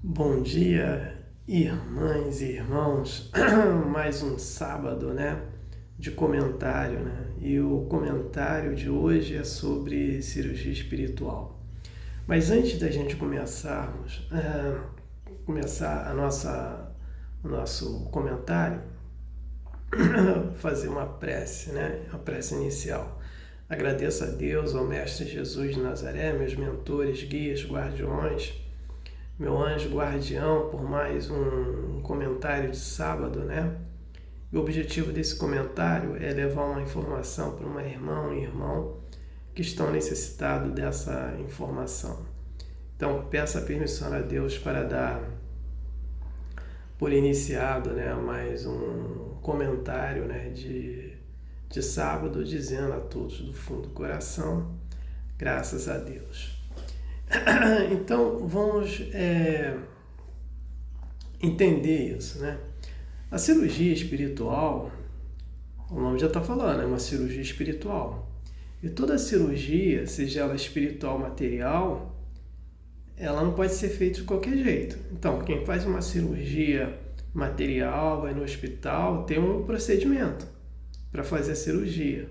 Bom dia, irmãs e irmãos. Mais um sábado, né, de comentário, né? E o comentário de hoje é sobre cirurgia espiritual. Mas antes da gente começar o nosso comentário, fazer uma prece, né? A prece inicial. Agradeço a Deus, ao Mestre Jesus de Nazaré, meus mentores, guias, guardiões, meu anjo guardião, por mais um comentário de sábado, né? E o objetivo desse comentário é levar uma informação para uma irmã ou um irmão que estão necessitados dessa informação. Então, peça permissão a Deus para dar por iniciado, né, mais um comentário, né, de sábado, dizendo a todos do fundo do coração, graças a Deus. Então, vamos entender isso, né? A cirurgia espiritual, o nome já está falando, é uma cirurgia espiritual. E toda cirurgia, seja ela espiritual ou material, ela não pode ser feita de qualquer jeito. Então, quem faz uma cirurgia material, vai no hospital, tem um procedimento para fazer a cirurgia,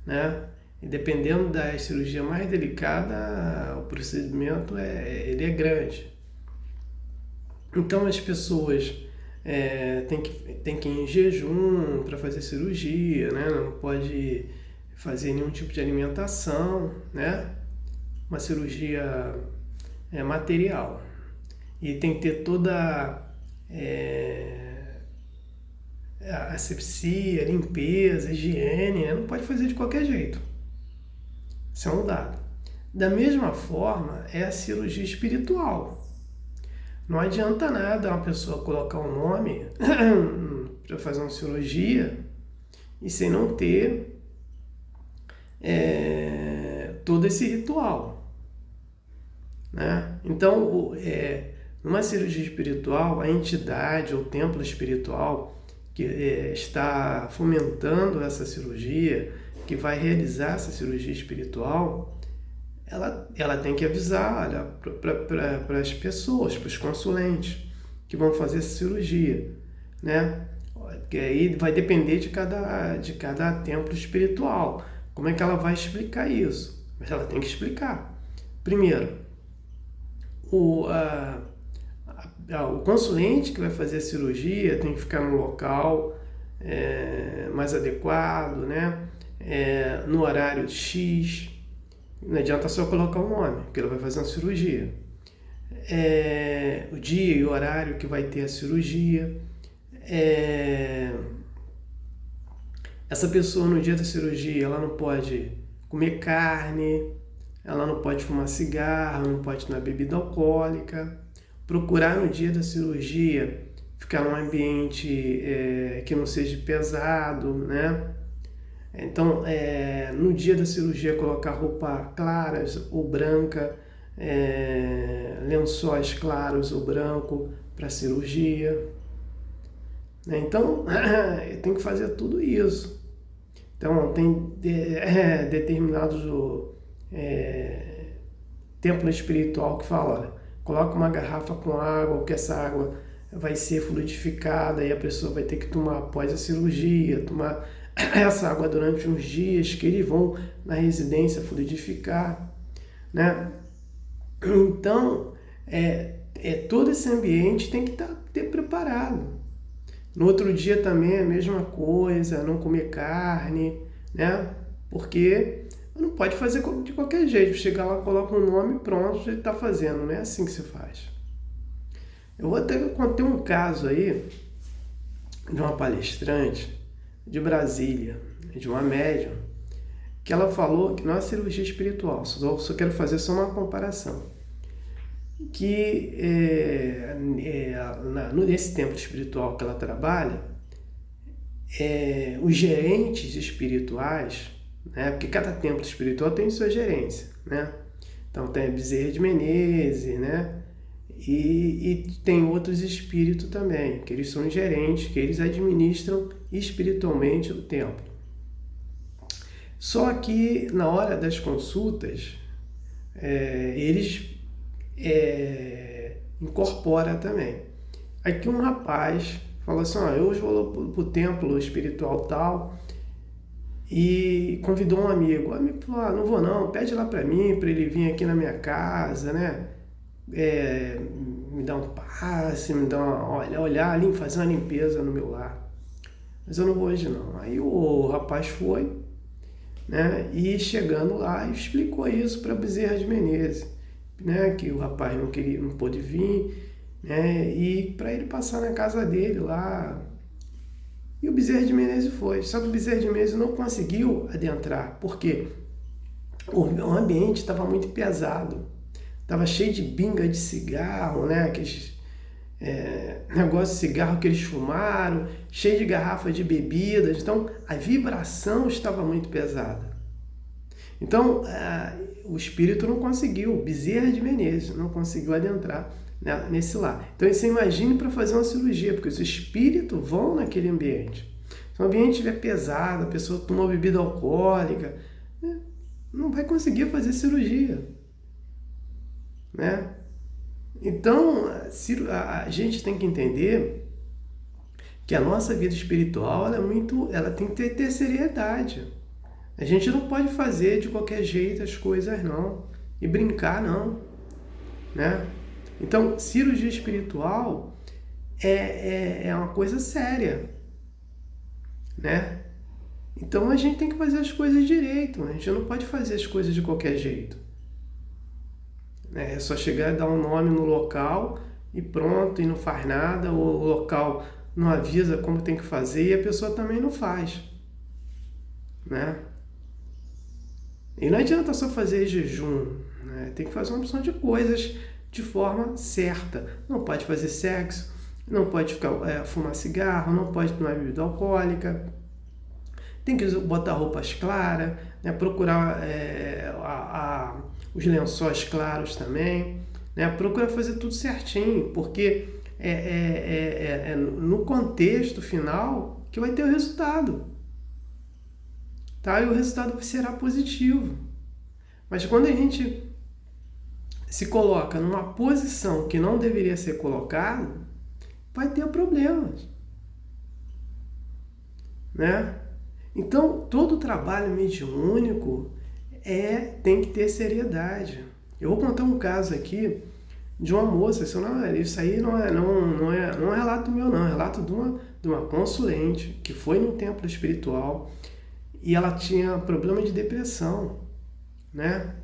né? E dependendo da cirurgia mais delicada, o procedimento ele é grande. Então as pessoas têm que ir em jejum para fazer cirurgia, né? Não pode fazer nenhum tipo de alimentação, né? Uma cirurgia material. E tem que ter toda a asepsia, limpeza, higiene, né? Não pode fazer de qualquer jeito. Isso é um dado. Da mesma forma, é a cirurgia espiritual. Não adianta nada uma pessoa colocar um nome para fazer uma cirurgia e sem não ter todo esse ritual, né? Então, numa cirurgia espiritual, a entidade ou templo espiritual que está fomentando essa cirurgia, que vai realizar essa cirurgia espiritual, ela tem que avisar para as pessoas, para os consulentes que vão fazer essa cirurgia, né? Que aí vai depender de cada templo espiritual. Como é que ela vai explicar isso? Mas ela tem que explicar. Primeiro, o consulente que vai fazer a cirurgia tem que ficar no local mais adequado, né? No horário X. Não adianta só colocar o nome, porque ele vai fazer uma cirurgia. O dia e o horário que vai ter a cirurgia. Essa pessoa no dia da cirurgia, ela não pode comer carne, ela não pode fumar cigarro, não pode tomar bebida alcoólica. Procurar no dia da cirurgia ficar num ambiente que não seja pesado, né? Então, no dia da cirurgia, colocar roupa claras ou branca, lençóis claros ou branco para a cirurgia. Então, tem que fazer tudo isso. Então, tem determinados templo espiritual que fala, olha, coloca uma garrafa com água, que essa água vai ser fluidificada e a pessoa vai ter que tomar após a cirurgia, tomar essa água durante uns dias que eles vão na residência fluidificar, né? Então, todo esse ambiente tem que ter preparado. No outro dia também é a mesma coisa, não comer carne, né? Porque não pode fazer de qualquer jeito. Chegar lá, coloca um nome e pronto, já está fazendo. Não é assim que se faz. Eu vou até contar um caso aí de uma palestrante de Brasília, de uma médium, que ela falou que não é cirurgia espiritual, só quero fazer só uma comparação. Que nesse templo espiritual que ela trabalha, os gerentes espirituais, né, porque cada templo espiritual tem sua gerência, né? Então tem a Bezerra de Menezes, né? E tem outros espíritos também, que eles são gerentes, que eles administram espiritualmente o templo. Só que na hora das consultas, eles incorpora também. Aqui um rapaz falou assim, eu hoje vou para o templo espiritual tal, e convidou um amigo. O amigo falou, não vou não, pede lá para mim, para ele vir aqui na minha casa, né? Me dar um passe, me dar olhar ali, fazer uma limpeza no meu lar. Mas eu não vou hoje não. Aí o rapaz foi, né? E chegando lá, explicou isso para Bezerra de Menezes, né? Que o rapaz não pôde vir, né? E para ele passar na casa dele lá. E o Bezerra de Menezes foi. Só que o Bezerra de Menezes não conseguiu adentrar. Por quê? O ambiente estava muito pesado. Estava cheio de binga de cigarro, né? Aqueles negócio de cigarro que eles fumaram, cheio de garrafas de bebidas. Então, a vibração estava muito pesada. Então, o espírito não conseguiu, Bezerra de Menezes não conseguiu adentrar nesse lar. Então, você imagine para fazer uma cirurgia, porque os espíritos vão naquele ambiente. Se o ambiente estiver pesado, a pessoa tomou bebida alcoólica, não vai conseguir fazer cirurgia, né? Então, a gente tem que entender que a nossa vida espiritual ela tem que ter seriedade. A gente não pode fazer de qualquer jeito as coisas não, e brincar não, né? Então, cirurgia espiritual é uma coisa séria, né? Então, a gente tem que fazer as coisas direito, a gente não pode fazer as coisas de qualquer jeito. É só chegar e dar um nome no local e pronto, e não faz nada, ou o local não avisa como tem que fazer e a pessoa também não faz, né? E não adianta só fazer jejum, né? Tem que fazer uma opção de coisas de forma certa. Não pode fazer sexo, não pode fumar cigarro, não pode tomar bebida alcoólica, tem que botar roupas claras, né? Procurar os lençóis claros também, né? Procurar fazer tudo certinho, porque no contexto final que vai ter o resultado. Tá? E o resultado será positivo. Mas quando a gente se coloca numa posição que não deveria ser colocado, vai ter problemas, né? Então, todo trabalho mediúnico tem que ter seriedade. Eu vou contar um caso aqui de uma moça, isso aí não é relato meu não, é relato de uma consulente que foi num templo espiritual e ela tinha problema de depressão, né?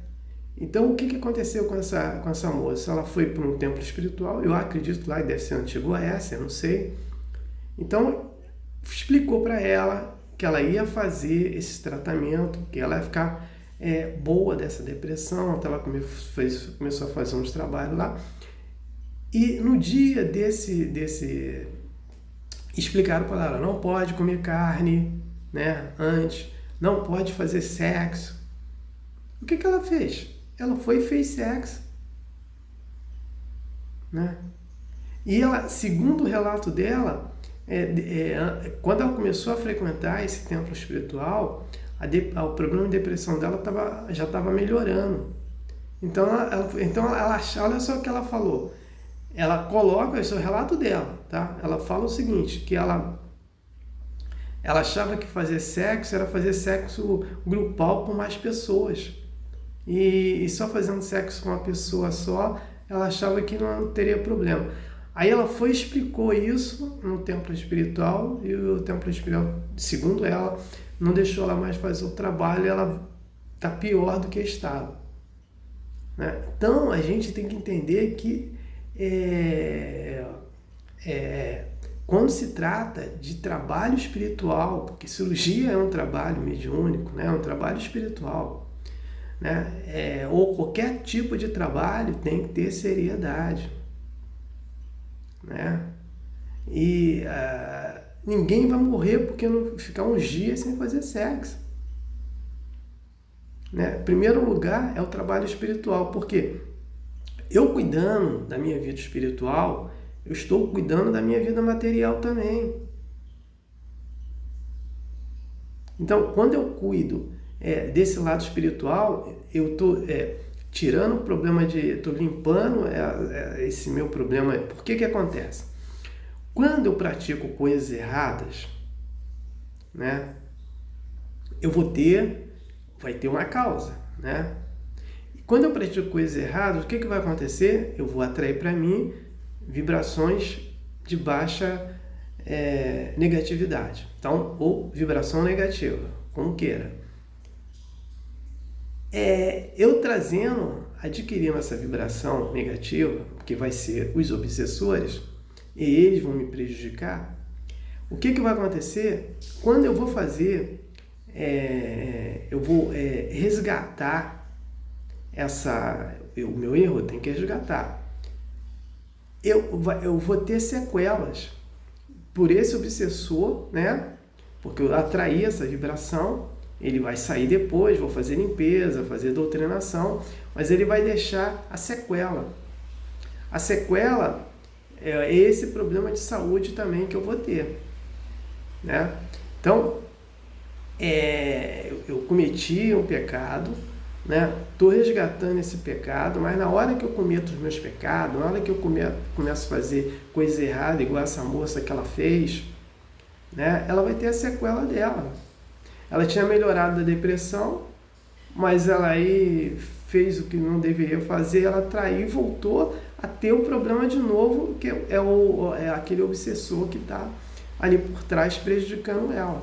Então, o que aconteceu com essa moça? Ela foi para um templo espiritual, eu acredito lá que deve ser antigo Oeste, eu não sei. Então, explicou para ela que ela ia fazer esse tratamento, que ela ia ficar boa dessa depressão. Então ela começou a fazer uns trabalhos lá. E no dia desse explicaram para ela, não pode comer carne, né, antes, não pode fazer sexo. O que ela fez? Ela foi e fez sexo, né? E ela, segundo o relato dela, quando ela começou a frequentar esse templo espiritual, o problema de depressão dela já estava melhorando. Então, olha só o que ela falou. Ela coloca, esse é o relato dela, tá? Ela fala o seguinte, que ela achava que fazer sexo era fazer sexo grupal com mais pessoas. E só fazendo sexo com uma pessoa só, ela achava que não teria problema. Aí ela foi e explicou isso no templo espiritual, e o templo espiritual, segundo ela, não deixou ela mais fazer o trabalho, e ela está pior do que estava, né? Então, a gente tem que entender que quando se trata de trabalho espiritual, porque cirurgia é um trabalho mediúnico, né? É um trabalho espiritual, né? Ou qualquer tipo de trabalho tem que ter seriedade, né? E ninguém vai morrer porque não ficar uns dias sem fazer sexo, né? Em primeiro lugar é o trabalho espiritual, porque eu cuidando da minha vida espiritual, eu estou cuidando da minha vida material também. Então, quando eu cuido desse lado espiritual, eu estou tirando o problema estou limpando esse meu problema. Por que acontece? Quando eu pratico coisas erradas, né, vai ter uma causa, né? E quando eu pratico coisas erradas, o que vai acontecer? Eu vou atrair para mim vibrações de baixa negatividade. Então, ou vibração negativa, como queira. Eu adquirindo essa vibração negativa, que vai ser os obsessores, e eles vão me prejudicar, o que vai acontecer? Quando eu vou fazer, eu vou resgatar o meu erro, eu tenho que resgatar. Eu vou ter sequelas por esse obsessor, né? Porque eu atraí essa vibração, ele vai sair depois, vou fazer limpeza, fazer doutrinação, mas ele vai deixar a sequela. A sequela é esse problema de saúde também que eu vou ter, né? Então, eu cometi um pecado, né? Estou resgatando esse pecado, mas na hora que eu cometo os meus pecados, na hora que eu começo a fazer coisa errada, igual essa moça que ela fez, né? Ela vai ter a sequela dela. Ela tinha melhorado da depressão, mas ela aí fez o que não deveria fazer, ela traiu e voltou a ter o problema de novo, que é aquele obsessor que está ali por trás prejudicando ela,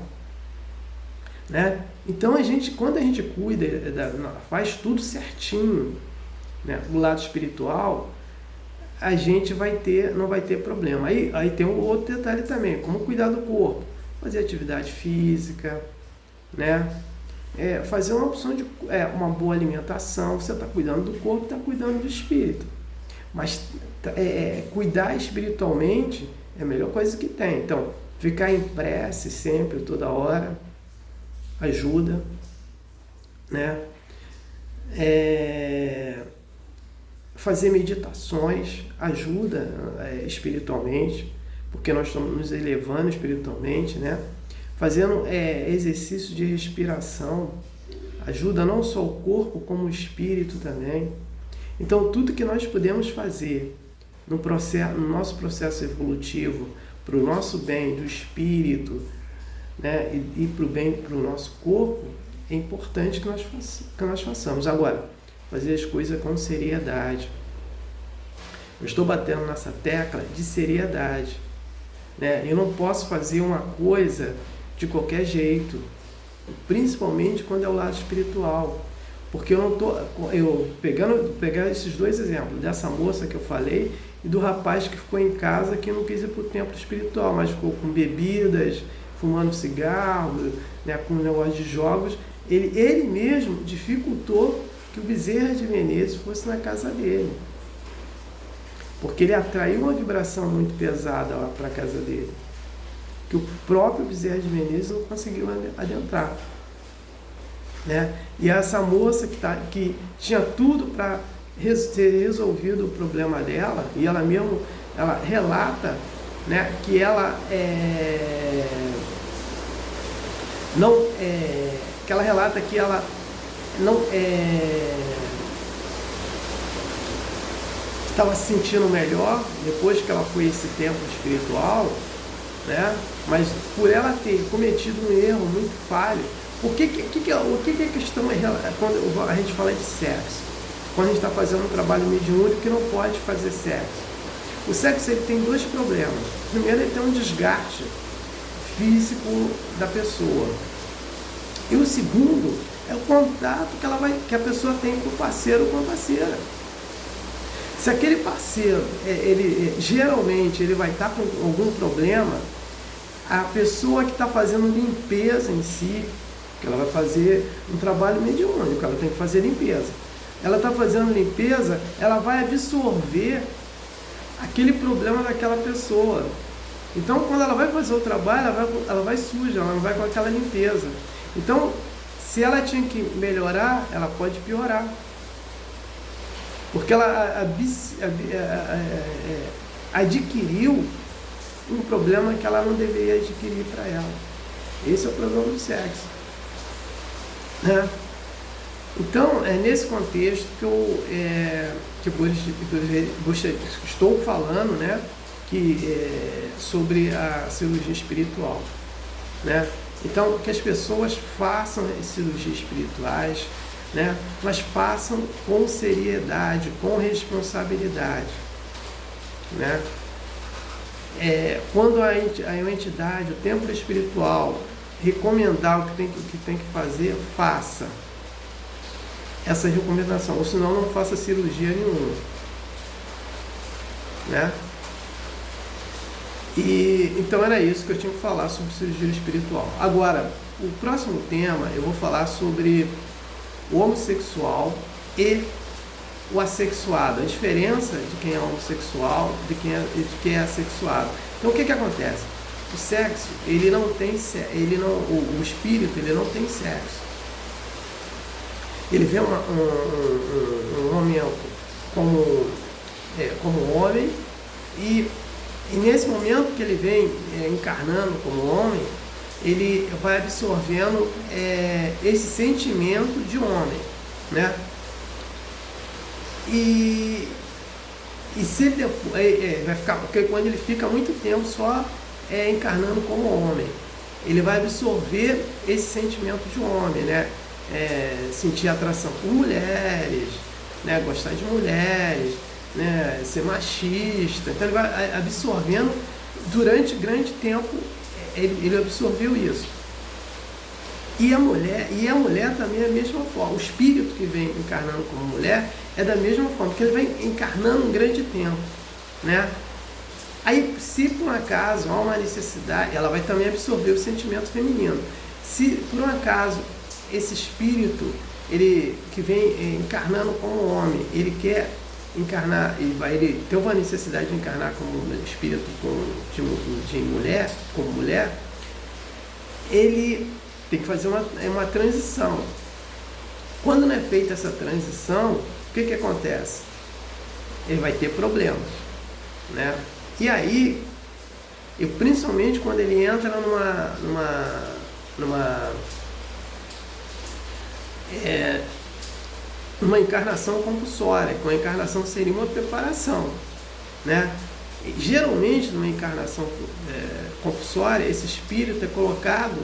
né? Então quando a gente cuida, faz tudo certinho, né? O lado espiritual, a gente não vai ter problema. Aí tem um outro detalhe também, como cuidar do corpo, fazer atividade física, né? Fazer uma opção de uma boa alimentação. Você está cuidando do corpo, está cuidando do espírito, mas cuidar espiritualmente é a melhor coisa que tem. Então, ficar em prece sempre, toda hora, ajuda, né? Fazer meditações ajuda espiritualmente, porque nós estamos nos elevando espiritualmente, né? Fazendo exercício de respiração ajuda não só o corpo, como o espírito também. Então, tudo que nós podemos fazer no nosso processo evolutivo, para o nosso bem do espírito, né, e para o bem para o nosso corpo, é importante que nós façamos. Agora, fazer as coisas com seriedade. Eu estou batendo nessa tecla de seriedade, né? Eu não posso fazer uma coisa de qualquer jeito, principalmente quando é o lado espiritual, porque pegar esses dois exemplos, dessa moça que eu falei e do rapaz que ficou em casa, que não quis ir para o templo espiritual, mas ficou com bebidas, fumando cigarro, né, com um negócio de jogos. Ele mesmo dificultou que o Bezerra de Menezes fosse na casa dele, porque ele atraiu uma vibração muito pesada lá para a casa dele, que o próprio Bezerra de Menezes não conseguiu adentrar, né? E essa moça que tinha tudo para ter resolvido o problema dela, e ela relata, né, que ela relata que ela não estava se sentindo melhor depois que ela foi a esse templo espiritual, né? Mas por ela ter cometido um erro muito falho. O que é a questão quando a gente fala de sexo? Quando a gente está fazendo um trabalho mediúnico que não pode fazer sexo. O sexo ele tem dois problemas. Primeiro, ele tem um desgaste físico da pessoa. E o segundo é o contato que a pessoa tem com o parceiro ou com a parceira. Se aquele parceiro, geralmente ele vai estar com algum problema, a pessoa que está fazendo limpeza em si, que ela vai fazer um trabalho mediúnico, ela tem que fazer limpeza. Ela está fazendo limpeza, ela vai absorver aquele problema daquela pessoa. Então, quando ela vai fazer o trabalho, ela vai suja, ela não vai com aquela limpeza. Então, se ela tinha que melhorar, ela pode piorar. Porque ela adquiriu um problema que ela não deveria adquirir para ela. Esse é o problema do sexo, né? Então, é nesse contexto que estou falando, né, sobre a cirurgia espiritual, né? Então, que as pessoas façam as cirurgias espirituais, né, mas façam com seriedade, com responsabilidade, né? Quando a entidade, o templo espiritual, recomendar o que tem que fazer, faça essa recomendação, ou senão não faça cirurgia nenhuma, né? E então era isso que eu tinha que falar sobre cirurgia espiritual. Agora, o próximo tema eu vou falar sobre o homossexual e o assexuado, a diferença de quem é homossexual de quem é assexuado. Então o que acontece? O sexo, ele não tem, o espírito, ele não tem sexo. Ele vê um homem como homem, e nesse momento que ele vem encarnando como homem, ele vai absorvendo esse sentimento de homem, né? E se depois, vai ficar, porque quando ele fica muito tempo só encarnando como homem, ele vai absorver esse sentimento de homem, né? Sentir atração por mulheres, né? Gostar de mulheres, né? Ser machista. Então ele vai absorvendo durante grande tempo, ele absorveu isso. E a mulher também é a mesma forma. O espírito que vem encarnando como mulher é da mesma forma, porque ele vai encarnando um grande tempo, né? Aí, se por um acaso há uma necessidade, ela vai também absorver o sentimento feminino. Se por um acaso esse espírito, ele que vem encarnando como homem, ele quer encarnar, ele tem uma necessidade de encarnar como espírito de mulher, como mulher, ele tem que fazer uma transição. Quando não é feita essa transição, o que acontece? Ele vai ter problemas, né? E aí, principalmente quando ele entra numa encarnação compulsória, que uma encarnação seria uma preparação, né? E, geralmente, numa encarnação compulsória, esse espírito é colocado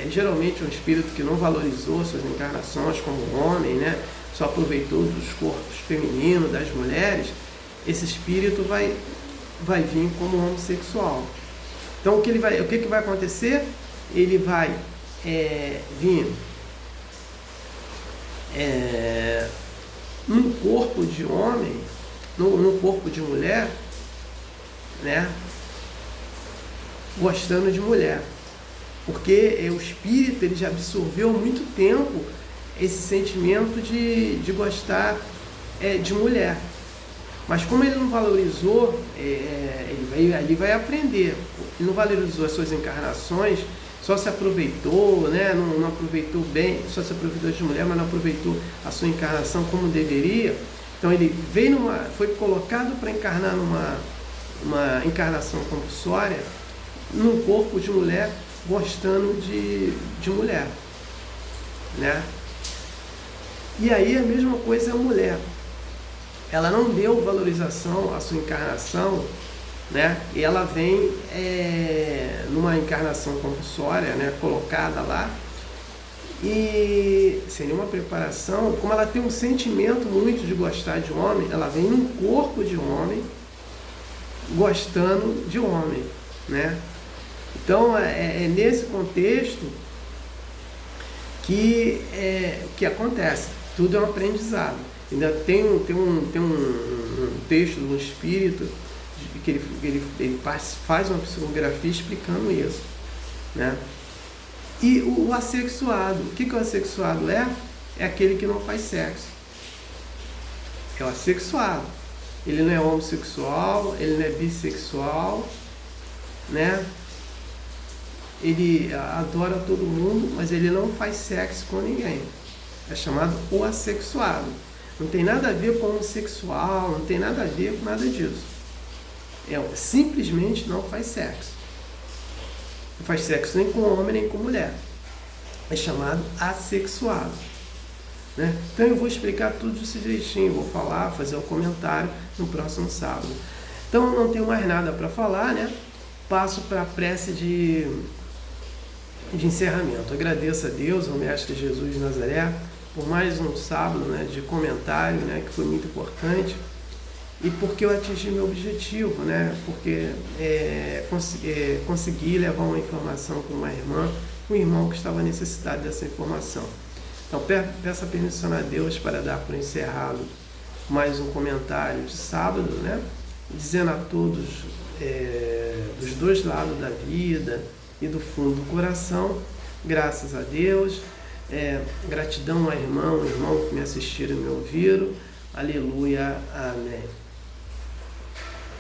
geralmente um espírito que não valorizou suas encarnações como homem, né? Só aproveitou dos corpos femininos, das mulheres. Esse espírito vai vir como homossexual. Então o que vai acontecer? Ele vai vir num corpo de homem, num corpo de mulher, né? Gostando de mulher. Porque o espírito, ele já absorveu há muito tempo esse sentimento de gostar de mulher. Mas como ele não valorizou, ele vai aprender. Ele não valorizou as suas encarnações, só se aproveitou, né? Não aproveitou bem, só se aproveitou de mulher, mas não aproveitou a sua encarnação como deveria. Então ele foi colocado para encarnar numa encarnação compulsória, num corpo de mulher, gostando de mulher, né? E aí a mesma coisa a mulher. Ela não deu valorização à sua encarnação, né? E ela vem numa encarnação compulsória, né? Colocada lá, e sem nenhuma preparação, como ela tem um sentimento muito de gostar de homem, ela vem num corpo de homem, gostando de homem, né? Então é nesse contexto que acontece. Tudo é um aprendizado. Ainda tem um texto do espírito que ele faz uma psicografia explicando isso, né? E o assexuado, o que o assexuado é? É aquele que não faz sexo. É o assexuado. Ele não é homossexual, ele não é bissexual, né? Ele adora todo mundo, mas ele não faz sexo com ninguém. É chamado o assexuado. Não tem nada a ver com homossexual, não tem nada a ver com nada disso. Simplesmente não faz sexo. Não faz sexo nem com homem, nem com mulher. é chamado assexuado, né? Então eu vou explicar tudo isso direitinho, vou falar, fazer um comentário no próximo sábado. Então não tenho mais nada para falar, né? Passo para a prece de encerramento. Agradeço a Deus, ao Mestre Jesus de Nazaré, por mais um sábado, né, de comentário, né, que foi muito importante, e porque eu atingi meu objetivo, né, porque consegui levar uma informação para uma irmã, um irmão que estava necessitado dessa informação. Então peço a permissão a Deus para dar por encerrado mais um comentário de sábado, né, dizendo a todos dos dois lados da vida e do fundo do coração, graças a Deus, gratidão ao irmão que me assistiram e me ouviram, aleluia, amém.